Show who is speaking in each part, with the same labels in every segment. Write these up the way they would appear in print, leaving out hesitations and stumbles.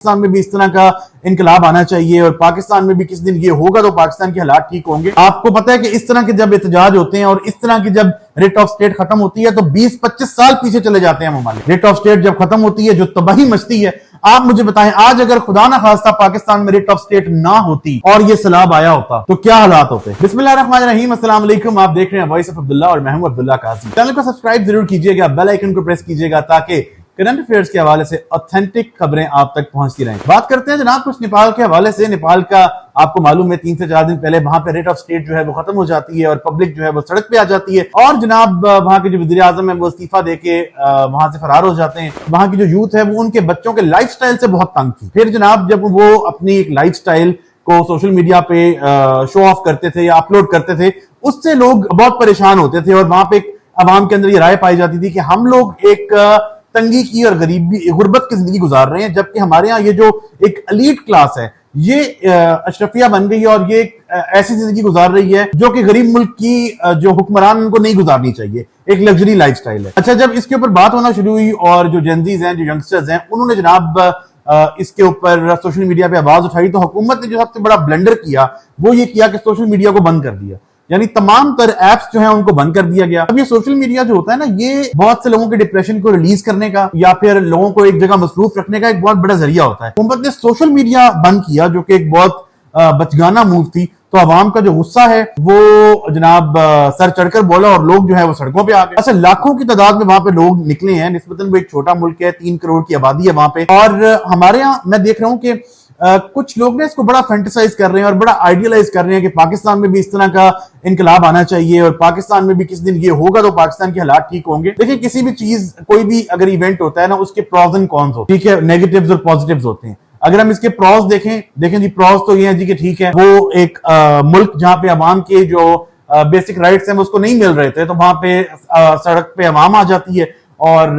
Speaker 1: पाकिस्तान में भी इस तरह का इनकलाब आना चाहिए और पाकिस्तान में भी किसी दिन ये होगा तो पाकिस्तान के हालात ठीक होंगे। आपको पता है कि इस तरह के जब एहतजाज होते हैं और इस तरह की जब रेट ऑफ स्टेट खत्म होती है तो 20-25 साल पीछे चले जाते हैं ममालिक। रेट ऑफ स्टेट जब खत्म होती है जो तबाही मचती है, आप मुझे बताएं आज अगर खुदा ना खास्ता पाकिस्तान में रेट ऑफ स्टेट ना होती और ये सैलाब आया होता तो क्या हालात होते। बिस्मिल्लाहिर्रहमानिर्रहीम, अस्सलाम वालेकुम। आप देख रहे हैं वॉइस ऑफ अब्दुल्ला और मैं हूं अब्दुल्ला काजी। चैनल को सब्सक्राइब जरूर कीजिएगा, बेल आइकन को प्रेस कीजिएगा ताकि करंट अफेयर्स के हवाले से ऑथेंटिक खबरें आप तक पहुंचती रहें। बात करते हैं जनाब कुछ नेपाल के हवाले से। नेपाल का आपको मालूम है 3 से 4 दिन पहले वहां पे रेट ऑफ स्टेट जो है वो खत्म हो जाती है और पब्लिक जो है वो सड़क पे आ जाती है और जनाब वहां के जो वज़ीर आज़म है वो इस्तीफा देके वहां से फरार हो जाते हैं। वहां की जो यूथ है वो उनके बच्चों के लाइफस्टाइल से बहुत तंग थी। फिर जनाब जब वो अपनी एक लाइफस्टाइल को सोशल मीडिया पे शो ऑफ करते थे या अपलोड करते थे, उससे लोग बहुत परेशान होते थे और वहां पे अवाम के अंदर ये राय पाई जाती थी कि हम लोग एक तंगी की और गरीबी गुर्बत की जिंदगी गुजार रहे हैं, जबकि हमारे यहाँ ये जो एक एलीट क्लास है ये अशरफिया बन गई है और ये ऐसी जिंदगी गुजार रही है जो कि गरीब मुल्क की जो हुक्मरान उनको नहीं गुजारनी चाहिए, एक लग्जरी लाइफस्टाइल है। अच्छा, जब इसके ऊपर बात होना शुरू हुई और जो जेनजीज हैं, जो यंगस्टर्स हैं, उन्होंने जनाब इसके ऊपर सोशल मीडिया पे आवाज उठाई तो हुकूमत ने जो सबसे बड़ा ब्लंडर किया वो ये किया कि सोशल मीडिया को बंद कर दिया, यानी तमाम तर एप्स जो हैं उनको बंद कर दिया गया। अब ये सोशल मीडिया जो होता है ना, ये बहुत से लोगों के डिप्रेशन को रिलीज करने का या फिर लोगों को एक जगह मसरूफ रखने का एक बहुत बड़ा जरिया होता है। हुकूमत ने सोशल मीडिया बंद किया जो कि एक बहुत बचगाना मूव थी, तो अवाम का जो गुस्सा है वो जनाब सर चढ़कर बोला और लोग जो है वो सड़कों पे आ गए। अच्छा, लाखों की तादाद में वहां पे लोग निकले हैं। निस्बतन वो एक छोटा मुल्क है, 3 करोड़ की आबादी है वहां पे, और हमारे यहाँ मैं देख रहा हूं कि कुछ लोग ने इसको बड़ा फैंटेसाइज कर रहे हैं और बड़ा आइडियलाइज कर रहे हैं कि पाकिस्तान में भी इस तरह का इनकलाब आना चाहिए और पाकिस्तान में भी किसी दिन ये होगा तो पाकिस्तान के हालात ठीक होंगे। देखिए, किसी भी चीज कोई भी अगर इवेंट होता है ना, उसके प्रॉज एंड कॉन्स होते हैं, ठीक है, नेगेटिव्स और पॉजिटिव्स होते हैं। अगर हम इसके प्रॉज देखें जी, प्रॉज तो ये है जी कि ठीक है, वो एक मुल्क जहां पे अवाम के जो बेसिक राइट्स हैं उसको नहीं मिल रहे थे, तो वहां पे सड़क पे अवाम आ जाती है और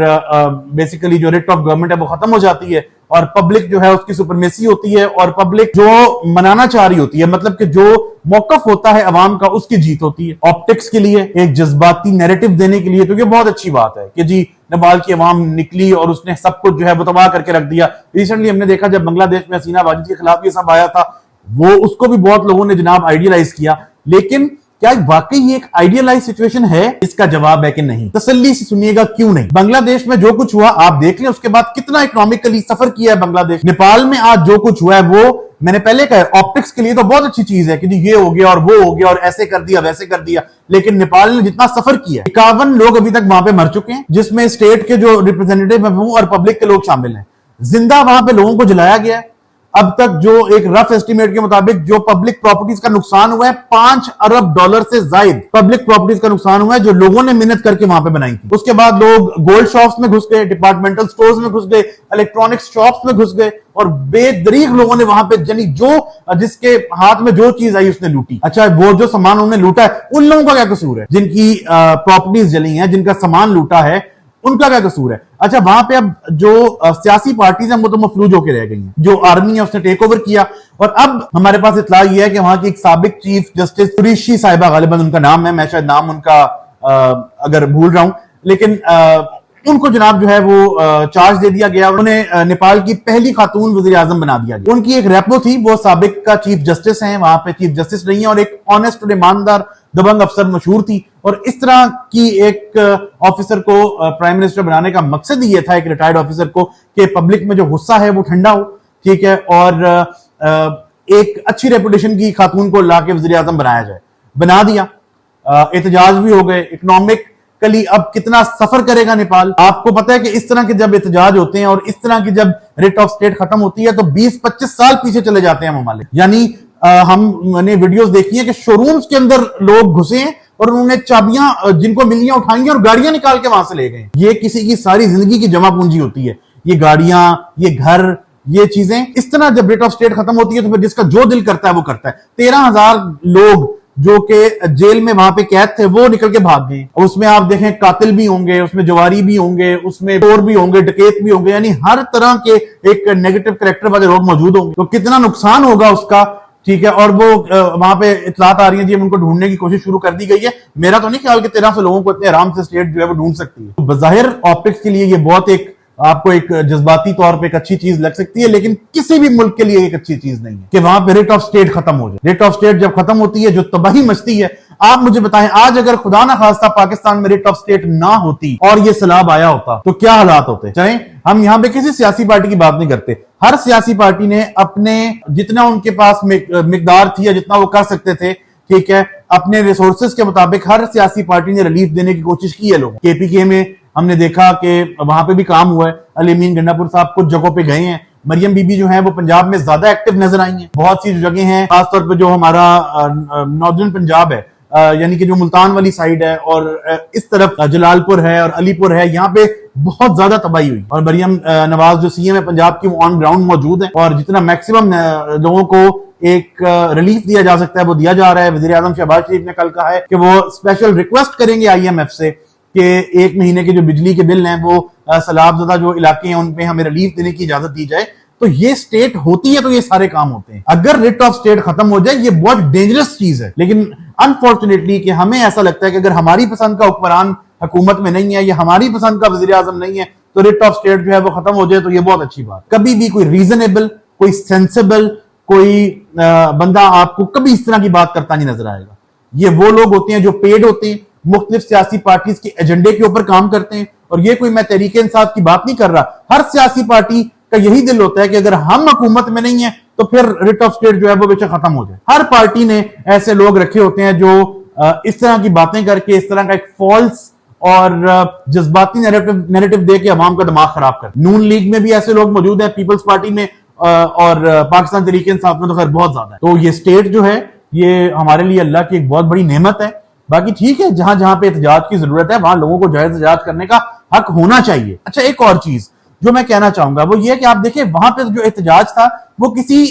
Speaker 1: बेसिकली जो रेट ऑफ गवर्नमेंट है वो खत्म हो जाती है और पब्लिक जो है उसकी सुपरमेसी होती है और पब्लिक जो मनाना चाह रही होती है, मतलब कि जो मौकफ होता है अवाम का, उसकी जीत होती है। ऑप्टिक्स के लिए, एक जज्बाती नैरेटिव देने के लिए तो ये बहुत अच्छी बात है कि जी नेपाल की अवाम निकली और उसने सब कुछ जो है वो तबाह करके रख दिया। रिसेंटली हमने देखा जब बांग्लादेश में हसीना वाजिद के खिलाफ ये सब आया था, वो उसको भी बहुत लोगों ने जनाब आइडियलाइज किया। लेकिन क्या वाकई ये एक आइडियलाइज सिचुएशन है? इसका जवाब है कि नहीं। तसल्ली से सुनिएगा क्यों नहीं। बांग्लादेश में जो कुछ हुआ आप देख लें, उसके बाद कितना इकोनॉमिकली सफर किया है बांग्लादेश। नेपाल में आज जो कुछ हुआ है वो मैंने पहले कहा, ऑप्टिक्स के लिए तो बहुत अच्छी चीज है कि ये हो गया और वो हो गया और ऐसे कर दिया वैसे कर दिया, लेकिन नेपाल ने जितना सफर किया, 51 लोग अभी तक वहां पे मर चुके हैं, जिसमें स्टेट के जो रिप्रेजेंटेटिव है वो और पब्लिक के लोग शामिल हैं। जिंदा वहां पे लोगों को जलाया गया है। अब तक जो एक रफ एस्टिमेट के मुताबिक जो पब्लिक प्रॉपर्टीज का नुकसान हुआ है, $5 अरब से ज्यादा पब्लिक प्रॉपर्टीज का नुकसान हुआ है जो लोगों ने मेहनत करके वहां पे बनाई थी। उसके बाद लोग गोल्ड शॉप्स में घुस गए, डिपार्टमेंटल स्टोर्स में घुस गए, इलेक्ट्रॉनिक्स शॉप्स में घुस गए और बेदरीग लोगों ने वहां पे यानी जो जिसके हाथ में जो चीज आई उसने लूटी। अच्छा, वो जो सामान उन्होंने लूटा है उन लोगों का क्या कसूर है जिनकी प्रॉपर्टीज जली हैं, जिनका सामान लूटा है, उनका क्या कसूर है? अच्छा, वहां पे अब जो सियासी पार्टीज हैं वो तो मफलूज होकर रह गई हैं। जो आर्मी है उसने टेक ओवर किया और अब हमारे पास इतला ये है कि वहां की एक साबिक चीफ जस्टिस कुरैशी साहिबा, गालिबन उनका नाम है, मैं शायद नाम उनका अगर भूल रहा हूं, लेकिन उनको जनाब जो है वो चार्ज दे दिया गया। उन्हें नेपाल की पहली खातून वज़ीर आज़म बना दिया गया। उनकी एक रेपो थी, वो साबिक का चीफ जस्टिस हैं, वहां पे चीफ जस्टिस नहीं है और एक ऑनेस्ट और ईमानदार दबंग अफसर मशहूर थी। और इस तरह की एक ऑफिसर को प्राइम मिनिस्टर बनाने का मकसद ये था, एक रिटायर्ड ऑफिसर को, कि पब्लिक में जो गुस्सा है वो ठंडा हो, ठीक है, और एक अच्छी रेपुटेशन की खातून को लाके वज़ीर आज़म बनाया जाए। बना दिया, एहतजाज भी हो गए। इकोनॉमिक कली अब कितना सफर करेगा नेपाल? आपको पता है कि इस तरह के जब एहतजाज होते हैं और इस तरह की जब रेट ऑफ स्टेट खत्म होती है तो 20-25 साल पीछे चले जाते हैं ममालिक। यानी हमने वीडियोस देखी है कि शोरूम्स के अंदर लोग घुसे हैं और उन्होंने चाबियां जिनको मिली हैं उठाई और गाड़ियां निकाल के वहां से ले गए। ये किसी की सारी जिंदगी की जमा पूंजी होती है, ये गाड़ियां, ये घर, ये चीजें। इस तरह जब रेट ऑफ स्टेट खत्म होती है तो फिर जिसका जो दिल करता है वो करता है। 13,000 लोग जो कि जेल में वहां पे कैद थे वो निकल के भाग गए। उसमें आप देखें कातिल भी होंगे, उसमें जवारी भी होंगे, उसमें चोर भी होंगे, डकैत भी होंगे, यानी हर तरह के एक नेगेटिव कैरेक्टर वाले लोग मौजूद होंगे। तो कितना नुकसान होगा उसका, ठीक है। और वो वहां पे इतलात आ रही है जी, उनको ढूंढने की कोशिश शुरू कर दी गई है। मेरा तो नहीं ख्याल कि 1300 लोगों को इतने आराम से स्टेट जो है वो ढूंढ सकती है। तो बज़ाहिर ऑप्टिक्स के लिए ये बहुत एक आपको एक जज्बाती तौर पे एक अच्छी चीज लग सकती है, लेकिन किसी भी मुल्क के लिए एक अच्छी चीज नहीं है कि वहां पे रेट ऑफ स्टेट खत्म हो जाए। रेट ऑफ स्टेट जब खत्म होती है, जो तबाही मचती है, आप मुझे बताएं, आज अगर खुदा ना खास्ता पाकिस्तान में रेट ऑफ स्टेट ना होती और ये सैलाब आया होता तो क्या हालात होते। चाहे हम यहां पे किसी सियासी पार्टी की बात नहीं करते, हर सियासी पार्टी ने अपने जितना उनके पास मिकदार थी या जितना वो कर सकते थे, ठीक है, अपने रिसोर्सेज के मुताबिक हर सियासी पार्टी ने रिलीफ देने की कोशिश की है लोगों। केपीके में हमने देखा कि वहां पे भी काम हुआ है। अली अमीन गंडापुर साहब कुछ जगहों पे गए हैं। मरियम बीबी जो है वो पंजाब में ज्यादा एक्टिव नजर आई हैं। बहुत सी जगह हैं, खासतौर पे जो हमारा नॉर्दर्न पंजाब है, यानी कि जो मुल्तान वाली साइड है और इस तरफ जलालपुर है और अलीपुर है, यहाँ पे बहुत ज्यादा तबाही हुई। और मरियम नवाज जो सीएम है पंजाब की, वो ऑन ग्राउंड मौजूद है और जितना मैक्सिमम लोगों को एक रिलीफ दिया जा सकता है वो दिया जा रहा है। वजीर आजम शहबाज शरीफ ने कल कहा है कि वो स्पेशल रिक्वेस्ट करेंगे IMF से कि 1 महीने के जो बिजली के बिल हैं वो सैलाबज़दा जो इलाके हैं उन पे हमें रिलीफ देने की इजाजत दी जाए। तो ये स्टेट होती है तो ये सारे काम होते हैं। अगर रेट ऑफ स्टेट खत्म हो जाए, ये बहुत डेंजरस चीज है, लेकिन अनफॉर्चुनेटली कि हमें ऐसा लगता है कि अगर हमारी पसंद का हुक्मरान हुकूमत में नहीं है या हमारी पसंद का वजीर आजम नहीं है तो रेट ऑफ स्टेट जो है वो खत्म हो जाए तो ये बहुत अच्छी बात। कभी भी कोई रीजनेबल, कोई सेंसिबल, कोई बंदा आपको कभी इस तरह की बात करता नहीं नजर आएगा। ये वो लोग होते हैं जो पेड होते हैं, मुख्तलिफ सियासी पार्टीज के एजेंडे के ऊपर काम करते हैं। और ये कोई मैं तहरीक इंसाफ की बात नहीं कर रहा, हर सियासी पार्टी का यही दिल होता है कि अगर हम हुकूमत में नहीं है तो फिर रेट ऑफ स्टेट जो है वो बेशक खत्म हो जाए। हर पार्टी ने ऐसे लोग रखे होते हैं जो इस तरह की बातें करके, इस तरह का एक फॉल्स और जज्बाती नैरेटिव दे के अवाम का दिमाग खराब कर। नून लीग में भी ऐसे लोग मौजूद है, पीपल्स पार्टी में और पाकिस्तान तहरीक इंसाफ में तो खैर बहुत ज्यादा है। तो ये स्टेट जो है ये हमारे लिए अल्लाह की एक बहुत बड़ी नेमत है। बाकी ठीक है, जहां जहां पे एहतजाज की जरूरत है वहां लोगों को जायज एहतजाज करने का हक होना चाहिए। अच्छा, एक और चीज जो मैं कहना चाहूंगा वो ये कि आप देखिए वहां पे जो एहतजाज था वो किसी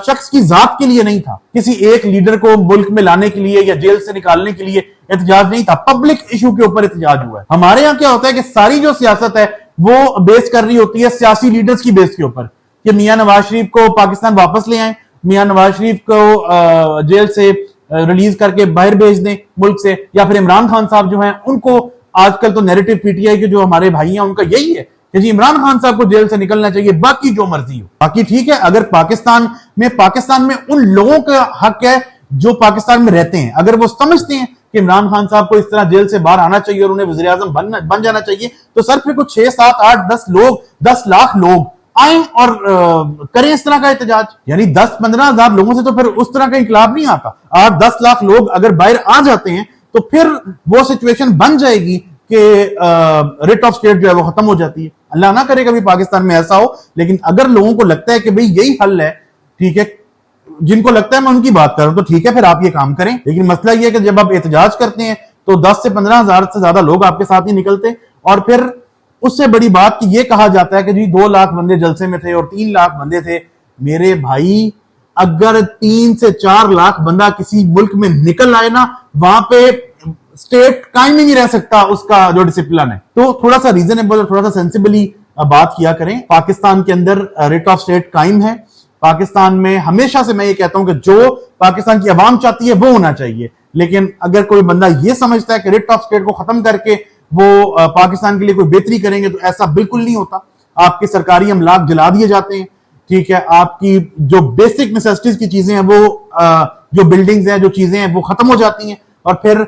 Speaker 1: शख्स की जात के लिए नहीं था, किसी एक लीडर को मुल्क में लाने के लिए या जेल से निकालने के लिए एहतजाज नहीं था, पब्लिक इशू के ऊपर एहतजाज हुआ है। हमारे यहाँ क्या होता है कि सारी जो सियासत है वो बेस कर रही होती है सियासी लीडर्स की बेस के ऊपर कि मियां नवाज शरीफ को पाकिस्तान वापस ले आए, मियां नवाज शरीफ को जेल से रिलीज करके बाहर भेज दें मुल्क से, या फिर इमरान खान साहब जो हैं उनको, आजकल तो नैरेटिव पीटीआई के जो हमारे भाई हैं उनका यही है कि जी इमरान खान साहब को जेल से निकलना चाहिए, बाकी जो मर्जी हो। बाकी ठीक है, अगर पाकिस्तान में उन लोगों का हक है जो पाकिस्तान में रहते हैं, अगर वो समझते हैं कि इमरान खान साहब को इस तरह जेल से बाहर आना चाहिए और उन्हें वजीर आजम बन जाना चाहिए, तो सर फिर कुछ 6, 7, 8, 10 लोग, 10 लाख लोग आए और करें इस तरह का एहतजाज। यानी 10-15 हजार लोगों से तो फिर उस तरह का इंकलाब नहीं आता। 8-10 लाख लोग अगर बाहर आ जाते हैं तो फिर वो सिचुएशन बन जाएगी कि रेट ऑफ स्टेट जो है वो खत्म हो जाती है। अल्लाह ना करे कभी पाकिस्तान में ऐसा हो, लेकिन अगर लोगों को लगता है कि भाई यही हल है, ठीक है, जिनको लगता है मैं उनकी बात कर रहा हूं, तो ठीक है फिर आप ये काम करें। लेकिन मसला ये है कि जब आप एहतजाज करते हैं तो 10 से 15 हजार से ज्यादा लोग आपके साथ ही निकलते, और फिर उससे बड़ी बात कि ये कहा जाता है कि जी 2 लाख बंदे जलसे में थे और 3 लाख बंदे थे। मेरे भाई, अगर 3 से 4 लाख बंदा किसी मुल्क में निकल आए ना, वहां पे स्टेट कायम ही नहीं रह सकता, उसका जो डिसिप्लिन है। तो थोड़ा सा रीजनेबल और थोड़ा सा सेंसिबली बात किया करें। पाकिस्तान के अंदर रेट ऑफ स्टेट कायम है। पाकिस्तान में हमेशा से मैं ये कहता हूं कि जो पाकिस्तान की आवाम चाहती है वो होना चाहिए। लेकिन अगर कोई बंदा ये समझता है कि रेट ऑफ स्टेट को खत्म करके वो पाकिस्तान के लिए कोई बेहतरी करेंगे, तो ऐसा बिल्कुल नहीं होता। आपके सरकारी अमलाक जला दिए जाते हैं, ठीक है, आपकी जो बेसिक नेसेसिटीज की चीजें हैं वो जो बिल्डिंग्स हैं, जो चीजें हैं वो खत्म हो जाती हैं, और फिर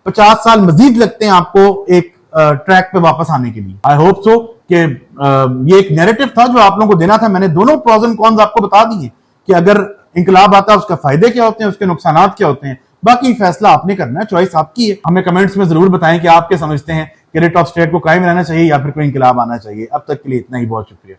Speaker 1: 50 साल मजीद लगते हैं आपको एक ट्रैक पे वापस आने के लिए। आई होप सो कि ये एक नैरेटिव था जो आप लोगों को देना था। मैंने दोनों प्रोज एंड कॉन्स आपको बता दिए कि अगर इंकलाब आता है उसका फायदे क्या होते हैं, उसके नुकसानात क्या होते हैं। बाकी फैसला आपने करना है, चॉइस आपकी है। हमें कमेंट्स में जरूर बताएं कि आप क्या समझते हैं कि रेट ऑफ स्टेट को कायम रहना चाहिए या फिर कोई इंकलाब आना चाहिए। अब तक के लिए इतना ही, बहुत शुक्रिया।